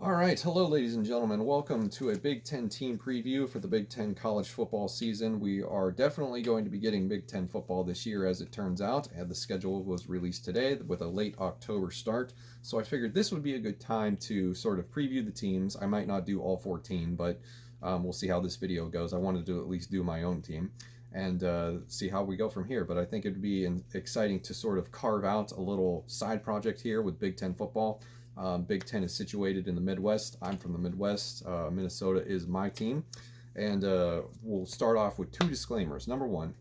All right, hello, ladies and gentlemen. Welcome to a Big Ten team preview for the Big Ten college football season. We are definitely going to be getting Big Ten football this year, as it turns out, and the schedule was released today with a late October start. So I figured this would be a good time to sort of preview the teams. I might not do all 14, but we'll see how this video goes. I wanted to at least do my own team and see how we go from here. But I think it would be exciting to sort of carve out a little side project here with Big Ten football. Big Ten is situated in the Midwest. I'm from the Midwest. Minnesota is my team. And we'll start off with two disclaimers. Number one,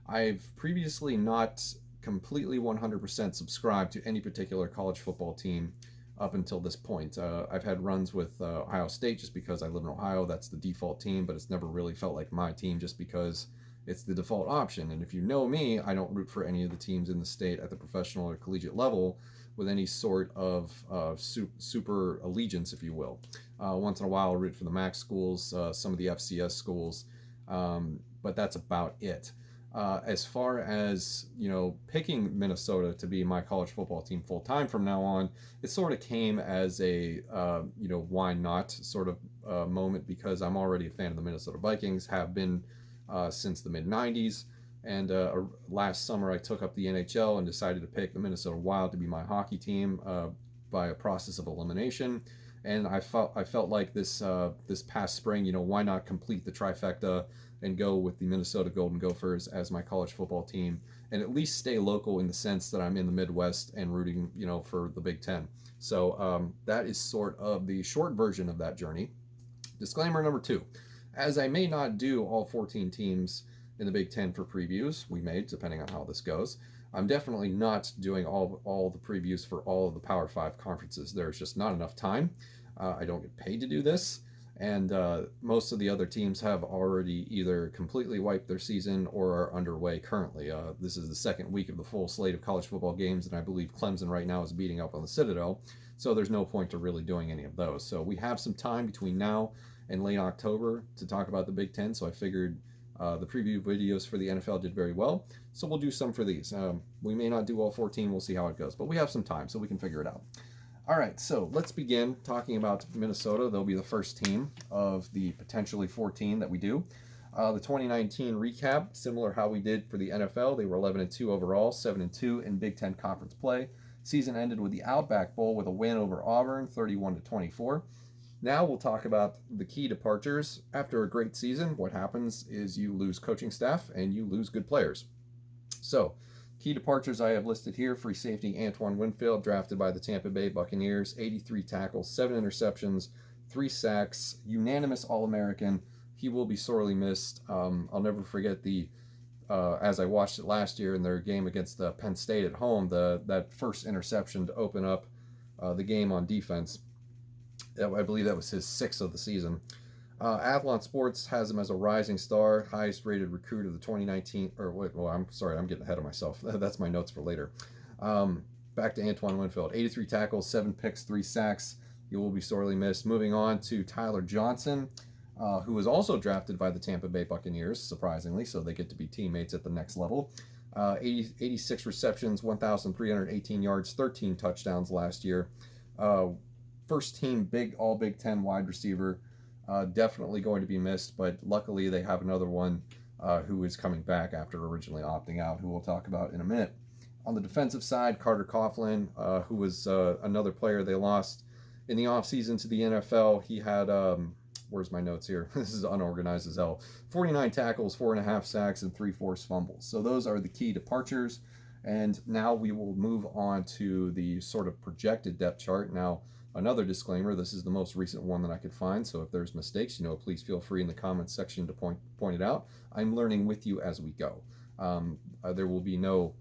I've previously not completely 100% subscribed to any particular college football team up until this point. I've had runs with Ohio State just because I live in Ohio. That's the default team, but it's never really felt like my team just because it's the default option. And if you know me, I don't root for any of the teams in the state at the professional or collegiate level with any sort of super allegiance, if you will. Once in a while, I'll root for the MAC schools, some of the FCS schools, but that's about it. As far as, picking Minnesota to be my college football team full time from now on, it sort of came as a, why not sort of moment, because I'm already a fan of the Minnesota Vikings, have been since the mid 90s. And last summer, I took up the NHL and decided to pick the Minnesota Wild to be my hockey team by a process of elimination. And I felt like this past spring, why not complete the trifecta and go with the Minnesota Golden Gophers as my college football team, and at least stay local in the sense that I'm in the Midwest and rooting, for the Big Ten. So that is sort of the short version of that journey. Disclaimer number two: as I may not do all 14 teams in the Big Ten for previews, we may, depending on how this goes, I'm definitely not doing all the previews for all of the Power 5 conferences. There's just not enough time. I don't get paid to do this, and most of the other teams have already either completely wiped their season or are underway currently. This is the second week of the full slate of college football games, and I believe Clemson right now is beating up on the Citadel, so there's no point to really doing any of those. So we have some time between now and late October to talk about the Big Ten, so I figured the preview videos for the NFL did very well, so we'll do some for these. We may not do all 14, we'll see how it goes, but we have some time, so we can figure it out. All right, so let's begin talking about Minnesota. They'll be the first team of the potentially 14 that we do. The 2019 recap, similar how we did for the NFL. They were 11-2 overall, 7-2 in Big Ten conference play. Season ended with the Outback Bowl with a win over Auburn, 31-24. Now we'll talk about the key departures. After a great season, what happens is you lose coaching staff and you lose good players. So, key departures I have listed here: free safety Antoine Winfield, drafted by the Tampa Bay Buccaneers, 83 tackles, 7 interceptions, 3 sacks, unanimous All-American. He will be sorely missed. I'll never forget as I watched it last year in their game against Penn State at home, that first interception to open up the game on defense. I believe that was his 6th of the season. Athlon Sports has him as a rising star, highest rated recruit of the 2019, I'm sorry, I'm getting ahead of myself. That's my notes for later. Back to Antoine Winfield: 83 tackles, 7 picks, 3 sacks. He will be sorely missed. Moving on to Tyler Johnson, who was also drafted by the Tampa Bay Buccaneers, surprisingly, so they get to be teammates at the next level. 86 receptions, 1,318 yards, 13 touchdowns last year. First team all Big Ten wide receiver. Definitely going to be missed, but luckily they have another one who is coming back after originally opting out, who we'll talk about in a minute. On the defensive side, Carter Coughlin, who was another player they lost in the offseason to the NFL. He had, where's my notes here? This is unorganized as hell. 49 tackles, 4.5 sacks, and 3 forced fumbles. So those are the key departures. And now we will move on to the sort of projected depth chart. Now, another disclaimer: this is the most recent one that I could find, so if there's mistakes, please feel free in the comments section to point it out. I'm learning with you as we go. There will be no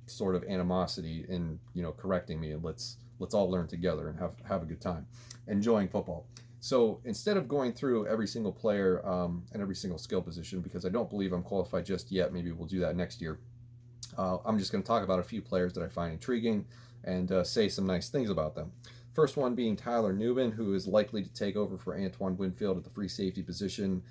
sort of animosity in correcting me, and let's all learn together and have a good time enjoying football. So instead of going through every single player and every single skill position, because I don't believe I'm qualified just yet, maybe we'll do that next year, I'm just going to talk about a few players that I find intriguing and say some nice things about them. First one being Tyler Newman, who is likely to take over for Antoine Winfield at the free safety position.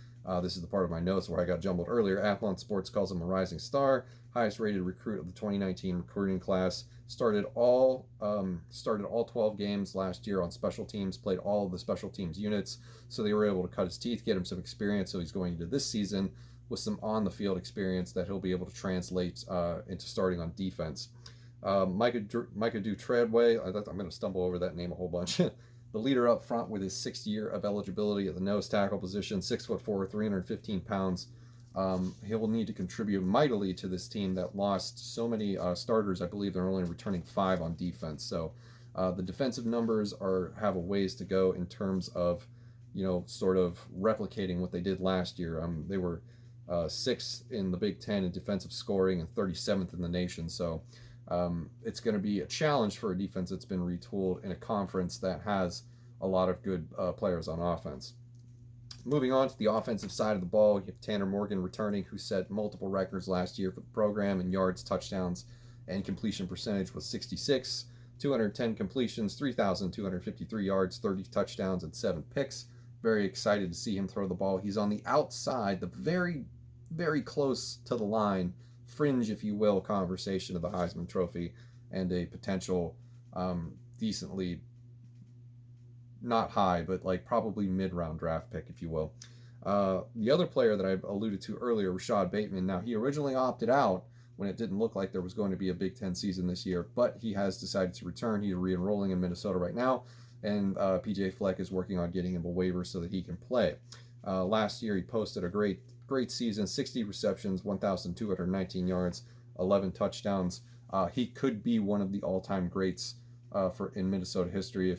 This is the part of my notes where I got jumbled earlier. Athlon Sports calls him a rising star, highest rated recruit of the 2019 recruiting class. Started all 12 games last year on special teams, played all of the special teams units, so they were able to cut his teeth, get him some experience. So he's going into this season with some on the field experience that he'll be able to translate into starting on defense. Micah Treadway, I'm going to stumble over that name a whole bunch. The leader up front with his 6th year of eligibility at the nose tackle position, 6'4", 315 pounds. He will need to contribute mightily to this team that lost so many starters. I believe they're only returning 5 on defense. So the defensive numbers have a ways to go in terms of, sort of replicating what they did last year. They were 6th in the Big Ten in defensive scoring and 37th in the nation. So it's going to be a challenge for a defense that's been retooled in a conference that has a lot of good players on offense. Moving on to the offensive side of the ball, you have Tanner Morgan returning, who set multiple records last year for the program in yards, touchdowns, and completion percentage was 66, 210 completions, 3,253 yards, 30 touchdowns, and 7 picks. Very excited to see him throw the ball. He's on the outside, the very, very close to the line, fringe, if you will, conversation of the Heisman Trophy and a potential decently, not high, but like probably mid-round draft pick, if you will. The other player that I've alluded to earlier, Rashad Bateman, now he originally opted out when it didn't look like there was going to be a Big Ten season this year, but he has decided to return. He's re-enrolling in Minnesota right now, and PJ Fleck is working on getting him a waiver so that he can play. Last year he posted a great season, 60 receptions, 1,219 yards, 11 touchdowns. He could be one of the all-time greats in Minnesota history,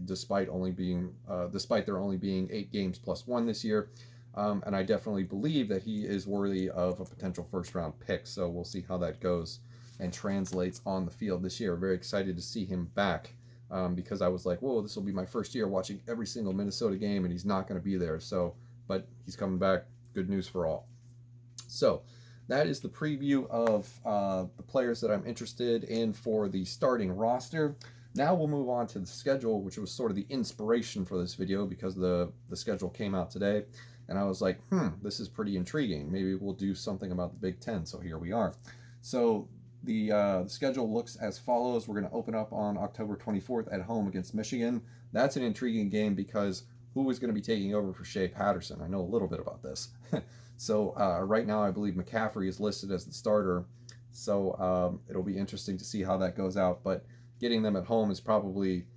despite there only being 8 games plus 1 this year. And I definitely believe that he is worthy of a potential first-round pick. So we'll see how that goes and translates on the field this year. Very excited to see him back because I was like, whoa, this will be my first year watching every single Minnesota game, and he's not going to be there. But he's coming back. Good news for all. So that is the preview of the players that I'm interested in for the starting roster. Now we'll move on to the schedule, which was sort of the inspiration for this video because the schedule came out today. And I was like, this is pretty intriguing. Maybe we'll do something about the Big Ten. So here we are. So the schedule looks as follows. We're going to open up on October 24th at home against Michigan. That's an intriguing game because who is going to be taking over for Shea Patterson? I know a little bit about this. So right now I believe McCaffrey is listed as the starter. So it'll be interesting to see how that goes out. But getting them at home is probably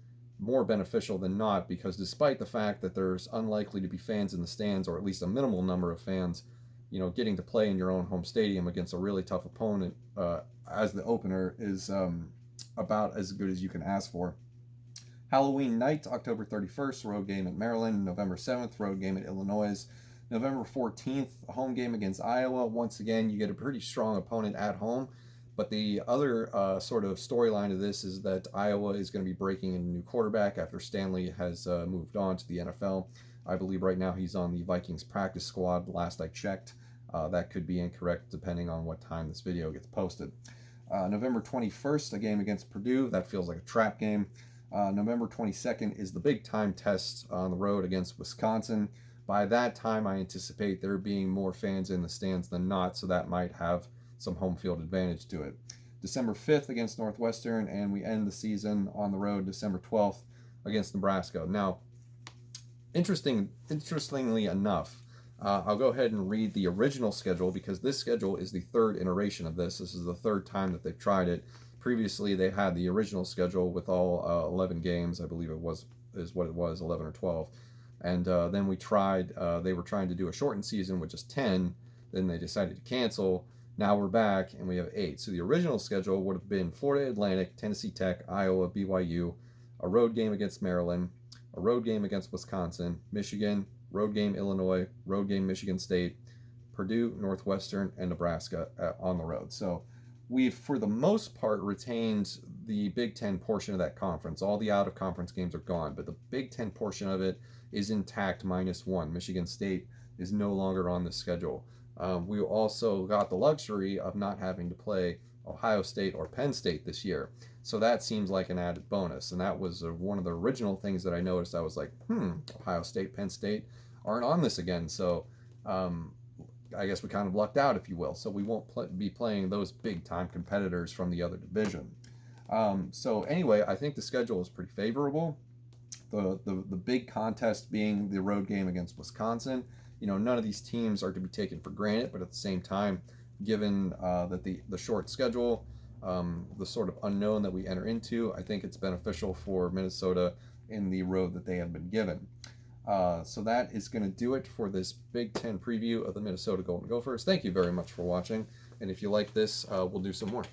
more beneficial than not, because despite the fact that there's unlikely to be fans in the stands, or at least a minimal number of fans, getting to play in your own home stadium against a really tough opponent as the opener is about as good as you can ask for. Halloween night, October 31st, road game at Maryland. November 7th, road game at Illinois. November 14th, a home game against Iowa. Once again, you get a pretty strong opponent at home. But the other sort of storyline of this is that Iowa is going to be breaking in a new quarterback after Stanley has moved on to the NFL. I believe right now he's on the Vikings practice squad, last I checked. That could be incorrect depending on what time this video gets posted. November 21st, a game against Purdue. That feels like a trap game. November 22nd is the big time test on the road against Wisconsin. By that time, I anticipate there being more fans in the stands than not, so that might have some home field advantage to it. December 5th against Northwestern, and we end the season on the road December 12th against Nebraska. Now, interestingly enough, I'll go ahead and read the original schedule because this schedule is the third iteration of this. This is the third time that they've tried it. Previously, they had the original schedule with all 11 games. I believe is what it was, 11 or 12. And then they were trying to do a shortened season with just 10. Then they decided to cancel. Now we're back and we have 8. So the original schedule would have been Florida Atlantic, Tennessee Tech, Iowa, BYU, a road game against Maryland, a road game against Wisconsin, Michigan, road game Illinois, road game Michigan State, Purdue, Northwestern, and Nebraska on the road. So we've, for the most part, retained the Big Ten portion of that conference. All the out-of-conference games are gone, but the Big Ten portion of it is intact -1. Michigan State is no longer on the schedule. We also got the luxury of not having to play Ohio State or Penn State this year. So that seems like an added bonus. And that was one of the original things that I noticed. I was like, Ohio State, Penn State aren't on this again. So I guess we kind of lucked out, if you will. So we won't be playing those big time competitors from the other division. So anyway, I think the schedule is pretty favorable. The big contest being the road game against Wisconsin. None of these teams are to be taken for granted, but at the same time, given that the short schedule, the sort of unknown that we enter into, I think it's beneficial for Minnesota in the road that they have been given. So that is going to do it for this Big Ten preview of the Minnesota Golden Gophers. Thank you very much for watching, and if you like this, we'll do some more.